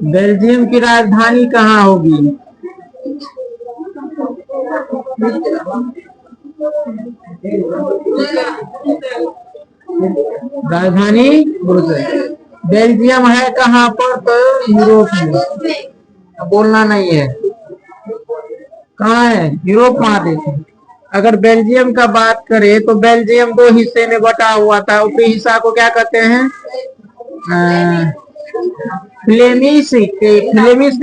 Belgium की राजधानी कहाँ होगी? राजधानी ब्रुसेल्स। बेल्जियम है कहाँ पर? तो यूरोप में। बोलना नहीं है। कहाँ है? यूरोप महादेश में। अगर बेल्जियम का बात करें तो बेल्जियम दो हिस्से में बटा हुआ था। ऊपरी हिस्सा को क्या कहते हैं? फ्लेमिश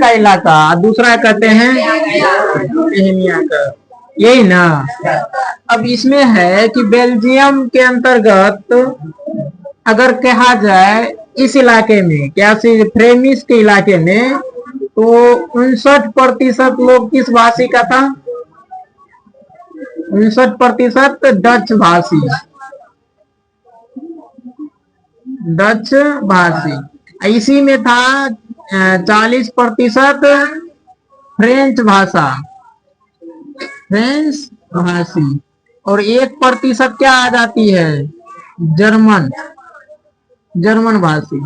का इलाका। दूसरा कहते हैं बोहेमिया का। यही ना। अब इसमें है कि बेल्जियम के अंतर्गत अगर कहा जाए इस इलाके में, क्या फ्लेमिश के इलाके में, तो 59% लोग किस भाषी का था? 59% डच भाषी। डच भाषी। इसी में था 40% फ्रेंच भाषा, फ्रेंच भाषी। और 1% क्या आ जाती है? जर्मन, जर्मन भाषी।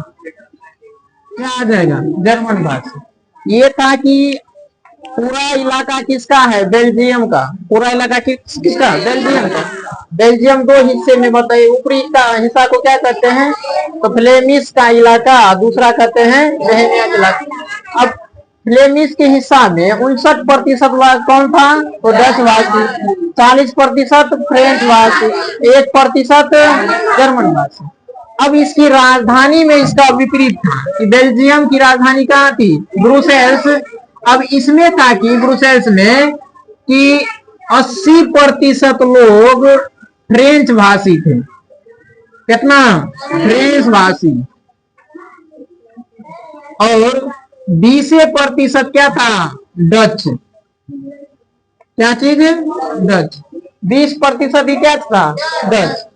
क्या आ जाएगा? जर्मन भाषी। ये था कि पूरा इलाका किसका है? बेल्जियम का। पूरा इलाका किसका? बेल्जियम का। बेल्जियम दो हिस्से में बताइए। ऊपरी का हिस्सा को क्या कहते हैं? तो फ्लेमिश का इलाका। दूसरा कहते हैं बोहेमिया का इलाका। अब फ्लेमिश के हिस्सा में 59% कौन था? तो डच भाषी। 40% फ्रेंच भाषी। 1% जर्मन भाषी। अब इसकी राजधानी में इसका विपरीत था कि बेल्जियम की राजधानी कहाँ थी? ब्रुसेल्स। अब इसमें था कि ब्रुसेल्स में कि 80% लोग फ्रेंच भाषी थे। कितना? फ्रेंच भाषी। और 20% क्या था? डच। क्या चीज? डच। 20% ही क्या था? डच।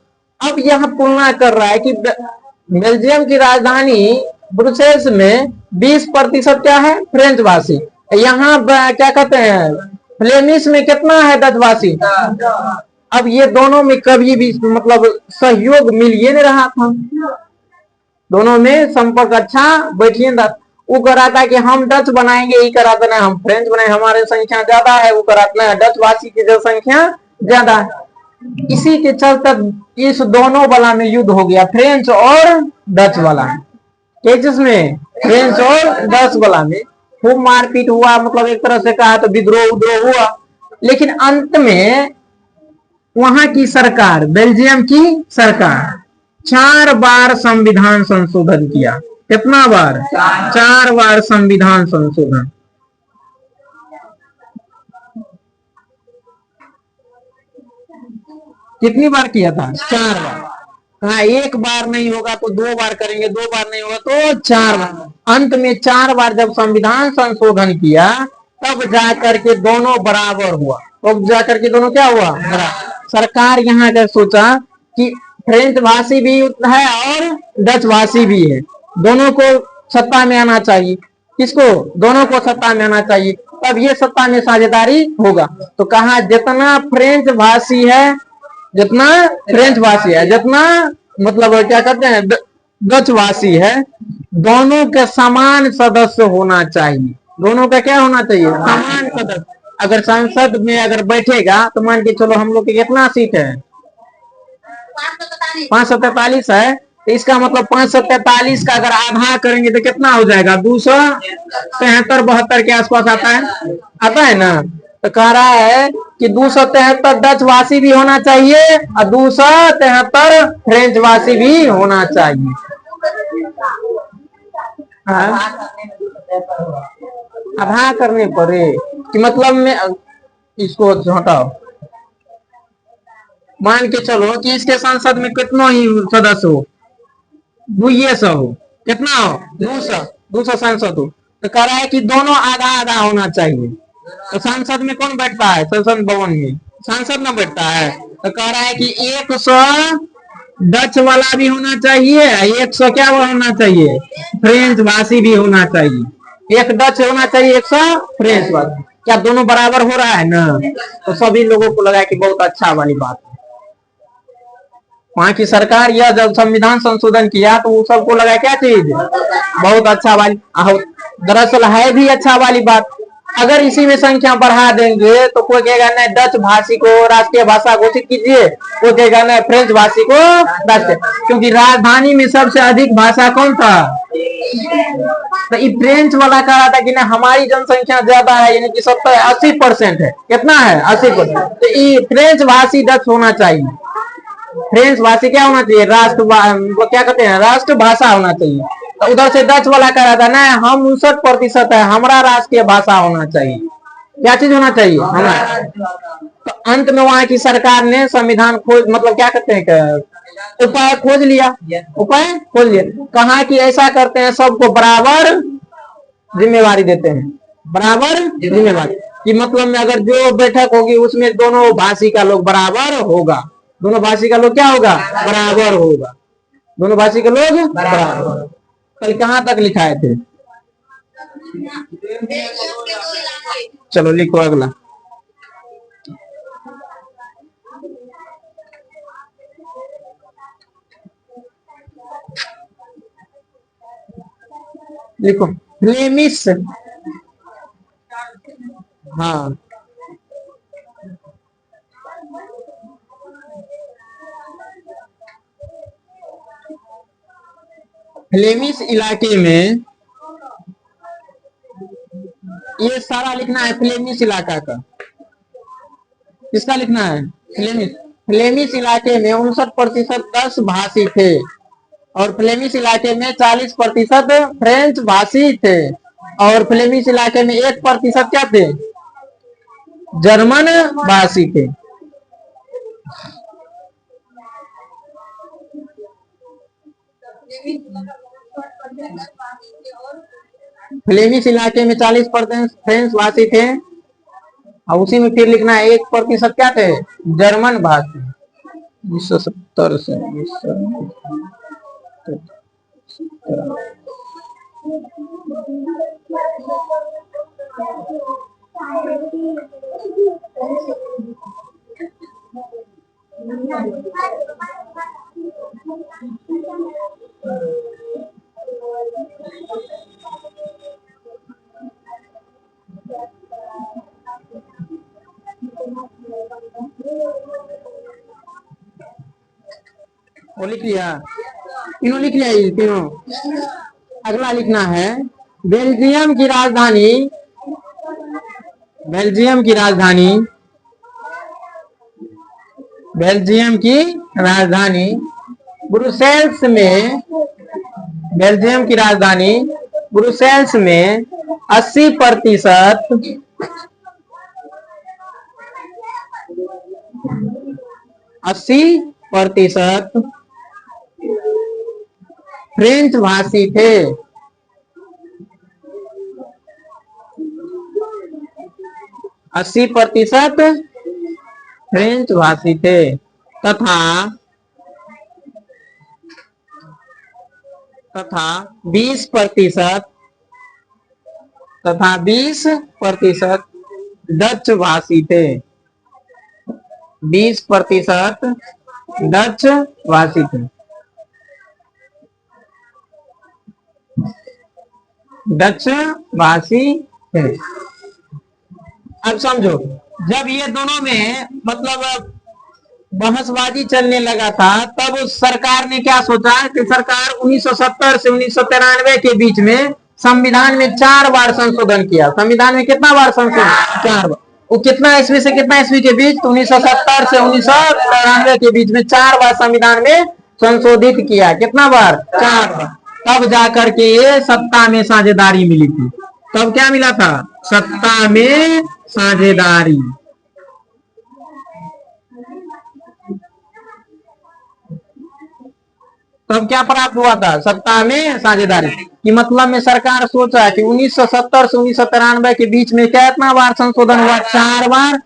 अब यह तुलना कर रहा है कि बेल्जियम की राजधानी ब्रुसेल्स में 20% क्या है? फ्रेंच भाषी। यहाँ क्या कहते हैं? फ्लेमिश में कितना है? डच भाषी। अब ये दोनों में कभी भी मतलब सहयोग मिल ये नहीं रहा था। दोनों में संपर्क अच्छा बैठिए। वो कराता है कि हम डच बनाएंगे, ये कराता ना हम फ्रेंच बनाएंगे, हमारे संख्या ज्यादा है। वो कराता है डच भाषी की जनसंख्या ज्यादा है। इसी के चलते इस दोनों वाला में युद्ध हो गया, फ्रेंच और डच वाला। जिसमें फ्रेंच और डच वाला में खूब मारपीट हुआ। मतलब एक तरह से कहा तो विद्रोह उद्रोह हुआ। लेकिन अंत में वहां की सरकार, बेल्जियम की सरकार 4 बार संविधान संशोधन किया। कितना बार? 4 बार संविधान संशोधन। कितनी बार किया था? 4 बार। हाँ, एक बार नहीं होगा तो 2 बार करेंगे, 2 बार नहीं होगा तो 4 बार। अंत में 4 बार जब संविधान संशोधन किया तब जाकर के दोनों बराबर हुआ। तब जाकर के दोनों क्या हुआ? बराबर। सरकार यहाँ का सोचा कि फ्रेंच भाषी भी है और डच भाषी भी है, दोनों को सत्ता में आना चाहिए। किसको? दोनों को सत्ता में आना चाहिए। तब ये सत्ता में साझेदारी होगा। तो कहा जितना फ्रेंच भाषी है, जितना फ्रेंच भाषी है, जितना मतलब क्या कहते हैं डच भाषी है, दोनों के समान सदस्य होना चाहिए। दोनों का क्या होना चाहिए? समान सदस्य। अगर संसद में अगर बैठेगा तो मान के चलो हम लोग की कितना सीट है? 543 है। तो इसका मतलब 543 का अगर आधा करेंगे तो कितना हो जाएगा? 273-72 के आसपास आता है। आता है ना। तो कह रहा है कि 273 डच भाषी भी होना चाहिए और 273 फ्रेंच भाषी भी होना चाहिए। आधा करने पड़े कि मतलब में इसको हटाओ। मान के चलो कि इसके संसद में कितना ही सदस्य हो, 200 हो। कितना हो? 200 सांसद हो। तो कह रहा है कि दोनों आधा आधा होना चाहिए। तो संसद में कौन बैठता है? संसद भवन में सांसद ना बैठता है। तो कह रहा है कि 100 डच वाला भी होना चाहिए, 100 क्या होना चाहिए? फ्रेंच भाषी भी होना चाहिए। 1 डच होना चाहिए, 100 फ्रेंच भाषी। क्या दोनों बराबर हो रहा है ना? तो सभी लोगों को लगा कि बहुत अच्छा वाली बात है। वहां की सरकार यह जब संविधान संशोधन किया तो वो सबको लगा क्या चीज बहुत अच्छा वाली, दरअसल है भी अच्छा वाली बात। अगर इसी में संख्या बढ़ा देंगे तो कोई कहेगा नहीं डच भाषी को राष्ट्रीय भाषा घोषित कीजिए, कोई कहेगा नहीं फ्रेंच भाषी को राष्ट्रीय, क्योंकि राजधानी में सबसे अधिक भाषा कौन था, तो ये फ्रेंच वाला कह रहा था कि ना हमारी जनसंख्या ज्यादा है, यानी कि 70-80% है, कितना है 80%, तो ये फ्रेंच भाषी डच होना चाहिए, फ्रेंच भाषी क्या होना चाहिए राष्ट्र, वो क्या कहते हैं राष्ट्र भाषा होना चाहिए। तो उधर से डच वाला कह रहा था ना हम 59% है, हमारा राष्ट्रीय भाषा होना चाहिए, क्या चीज होना चाहिए हमारा। तो अंत में वहां की सरकार ने संविधान खोज मतलब क्या कहते हैं उपाय खोज लिया, उपाय खोज लिया, कहा कि ऐसा करते हैं सबको बराबर जिम्मेवारी देते हैं, बराबर जिम्मेवारी कि मतलब में अगर जो बैठक होगी उसमें दोनों भाषी का लोग बराबर होगा, दोनों भाषी का लोग क्या होगा बराबर होगा, दोनों भाषी के लोग बराबर। कल कहाँ तक लिखाए थे, चलो लिखो अगला। लिखो फ्लेमिश, हाँ फ्लेमिश इलाके में ये सारा लिखना है, फ्लेमिश इलाका का किसका लिखना है, फ्लेमिश, फ्लेमिश इलाके में 59% डच भाषी थे और फ्लेमिश इलाके में 40% फ्रेंच भाषी थे और फ्लेमिश इलाके में 1% क्या थे जर्मन भाषी थे। फ्लेमिश इलाके में 40% फ्रेंच भाषी थे और उसी में फिर लिखना है 1% क्या थे जर्मन भाषी। 1970 से 1970 वो लिख लिया, तीनों लिख लिया, ये तीनों। अगला लिखना है बेल्जियम की राजधानी, बेल्जियम की राजधानी, बेल्जियम की राजधानी ब्रुसेल्स में, बेल्जियम की राजधानी ब्रुसेल्स में 80% 80% फ्रेंच भाषी थे, 80% फ्रेंच भाषी थे तथा 20% डच भाषी थे, 20% डच भाषी थे, डच भाषी थे। अब समझो जब ये दोनों में मतलब बहसबाजी चलने लगा था तब उस सरकार ने क्या सोचा कि सरकार 1970 से 1993 के बीच में संविधान में 4 बार संशोधन किया। संविधान में कितना बार संशोधन, 4 बार। वो कितना ईस्वी से कितना ईस्वी के बीच, तो 1970 से 1993 के बीच में 4 बार संविधान में संशोधित किया। कितना बार, 4 बार। तब जाकर के ये सत्ता में साझेदारी मिली थी। तब क्या मिला था, सत्ता में साझेदारी। तब क्या प्राप्त हुआ था, सत्ता में साझेदारी। कि मतलब में सरकार सोचा कि 1970 से 1993 के बीच में कितना बार संशोधन हुआ, 4 बार।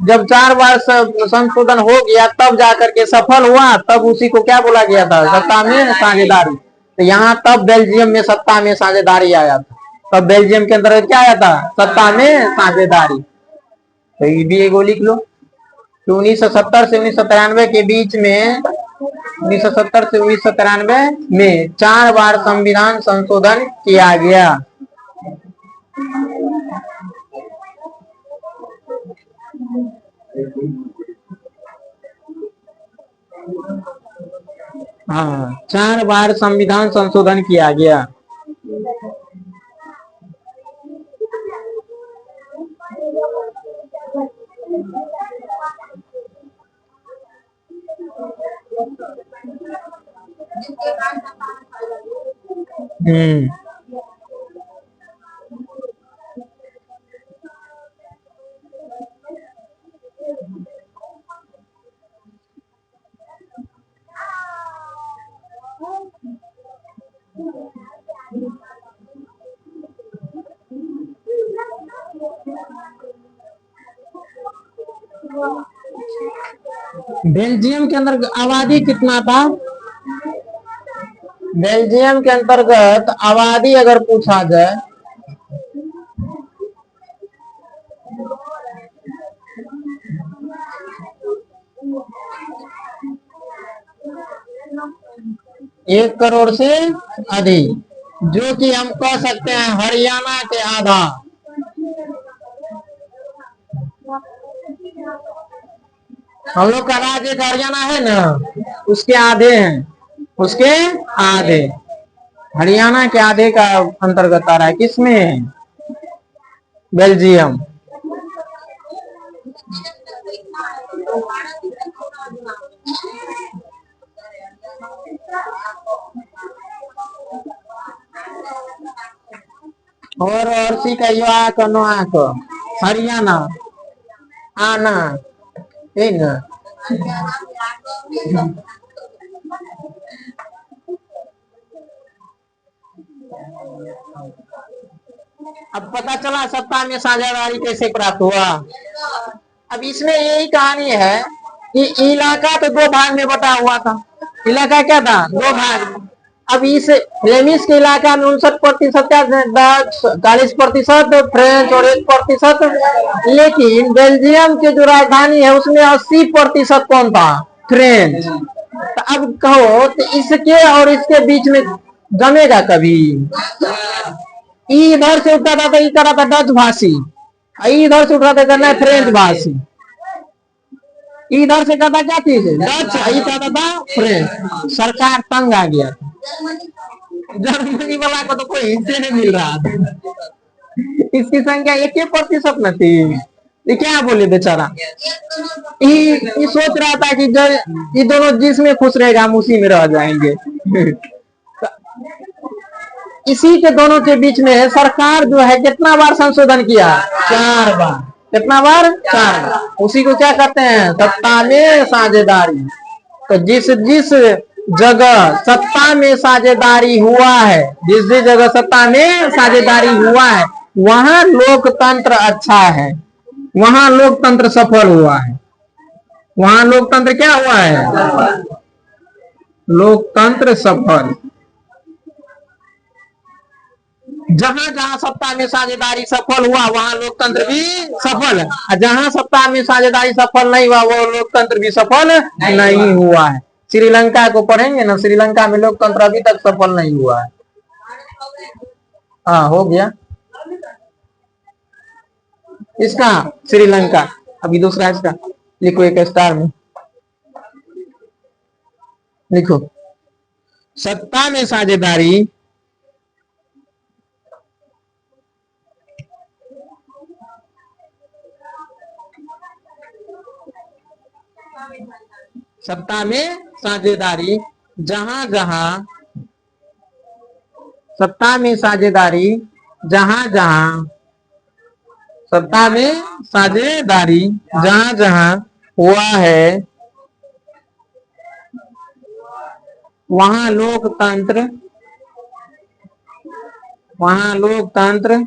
जब 4 बार संशोधन हो गया तब जाकर के सफल हुआ, तब उसी को क्या बोला गया था, सत्ता में साझेदारी। तो यहाँ तब बेल्जियम में सत्ता में साझेदारी आया था। तब बेल्जियम के अंदर क्या आया था, सत्ता में साझेदारी। तो ये भी एगो लिख लो, 1970 से 1993 के बीच में, 1970 से 1993 में 4 बार संविधान संशोधन किया गया। हाँ, 4 बार संविधान संशोधन किया गया। बेल्जियम के अंदर आबादी कितना था? बेल्जियम के अंतर्गत आबादी अगर पूछा जाए, एक करोड़ से अधिक, जो कि हम कह सकते हैं हरियाणा के आधा। हम लोग का राज्य एक हरियाणा है ना, उसके आधे हैं, उसके आधे हरियाणा के आधे का अंतर्गत आ रहा है। किसमें? बेल्जियम। और सी का यो आक नो आक हरियाणा आना है ना। अब पता चला सत्ता में साझेदारी कैसे प्राप्त हुआ। अब इसमें यही कहानी है कि इलाका तो 2 भाग में बटा हुआ था। इलाका क्या था? 2 भाग। अब इस फ्लेमिश के इलाका में 59% का डच, 40% फ्रेंच और 1%, लेकिन बेल्जियम की जो राजधानी है उसमें 80% कौन था? फ्रेंच। तो अब कहो तो इसके और इसके बीच में जमेगा कभी? इधर से उठा था तो ये करा था डच भाषी, इधर से उठा था करना फ्रेंच भाषी, इधर से कहता क्या चीज है? डच, ये कहता था फ्रेंच। सरकार तंग आ गया, जर्मनी वाला को तो कोई हिस्से नहीं मिल रहा था। इसकी संख्या 1% न थी। ये क्या बोले बेचारा, ये सोच रहा था कि ये दोनों जिसमें खुश रहेगा हम उसी में रह जाएंगे। इसी के दोनों के बीच में सरकार जो है कितना बार संशोधन किया? 4 बार। कितना बार? 4 बार। उसी को क्या कहते हैं? सत्ता में साझेदारी। तो जिस जिस जगह सत्ता में साझेदारी हुआ है, जिस जिस जगह सत्ता में साझेदारी हुआ है, वहां लोकतंत्र अच्छा है, वहां लोकतंत्र सफल हुआ है। वहां लोकतंत्र क्या हुआ है? लोकतंत्र सफल। जहां जहां सत्ता में साझेदारी सफल हुआ वहां लोकतंत्र भी सफल है, जहां सत्ता में साझेदारी सफल नहीं हुआ वो लोकतंत्र भी सफल नहीं हुआ है। श्रीलंका को पढ़ेंगे ना, श्रीलंका में लोकतंत्र अभी तक सफल नहीं हुआ है। हाँ, हो गया इसका श्रीलंका। अभी दूसरा इसका लिखो, एक स्टार में लिखो, सत्ता में साझेदारी सत्ता में साझेदारी जहां जहां सत्ता में साझेदारी जहां जहां सत्ता में साझेदारी जहां जहां हुआ है वहां लोकतंत्र वहां लोकतंत्र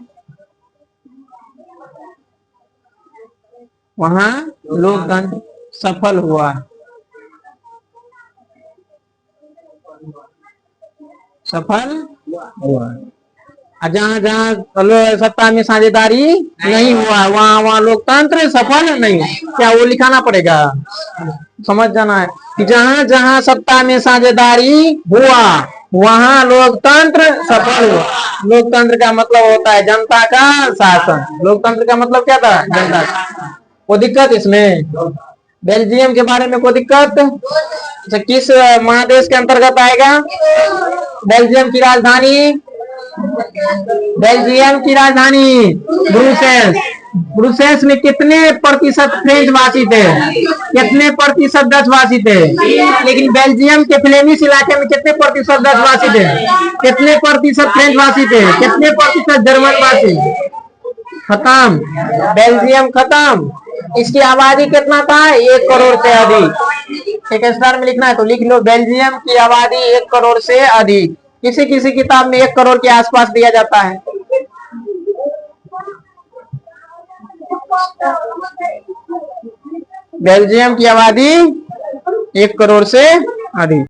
सफल हुआ है। सफल हुआ। और जहाँ जहाँ सत्ता में साझेदारी नहीं हुआ वहाँ वहाँ लोकतंत्र सफल नहीं हुआ। क्या वो लिखाना पड़ेगा? समझ जाना है कि जहाँ जहाँ सत्ता में साझेदारी हुआ वहाँ लोकतंत्र सफल हुआ। लोकतंत्र का मतलब होता है जनता का शासन। लोकतंत्र का मतलब क्या था? जनता का। कोई दिक्कत इसमें? बेल्जियम के बारे में कोई दिक्कत? अच्छा, किस महादेश के अंतर्गत आएगा बेल्जियम की राजधानी? बेल्जियम की राजधानी ब्रुसेल्स। ब्रुसेल्स में कितने प्रतिशत फ्रेंच भाषी थे? कितने प्रतिशत डच भाषी थे? लेकिन बेल्जियम के फ्लेमिश इलाके में कितने प्रतिशत डच भाषी थे? कितने प्रतिशत फ्रेंच भाषी थे? कितने प्रतिशत जर्मन भाषी? खत्म, बेल्जियम खत्म। इसकी आबादी कितना था? 1 करोड़ से अधिक। एक स्टार में लिखना है तो लिख लो, बेल्जियम की आबादी 1 करोड़ से अधिक। किसी किसी किताब में 1 करोड़ के आसपास दिया जाता है। बेल्जियम की आबादी 1 करोड़ से अधिक।